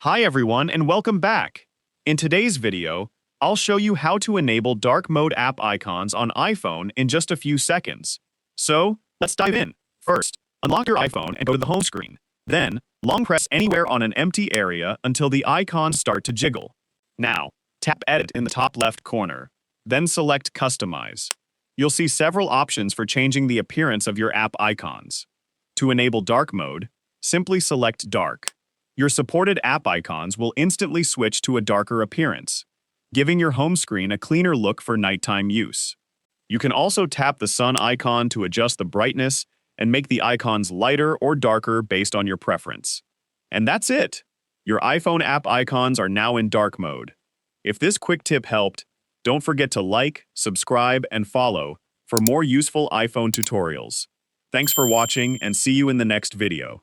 Hi everyone and welcome back. In today's video, I'll show you how to enable dark mode app icons on iPhone in just a few seconds. So, let's dive in. First, unlock your iPhone and go to the home screen. Then, long press anywhere on an empty area until the icons start to jiggle. Now, tap Edit in the top left corner. Then select Customize. You'll see several options for changing the appearance of your app icons. To enable dark mode, simply select Dark. Your supported app icons will instantly switch to a darker appearance, giving your home screen a cleaner look for nighttime use. You can also tap the sun icon to adjust the brightness and make the icons lighter or darker based on your preference. And that's it! Your iPhone app icons are now in dark mode. If this quick tip helped, don't forget to like, subscribe, and follow for more useful iPhone tutorials. Thanks for watching and see you in the next video.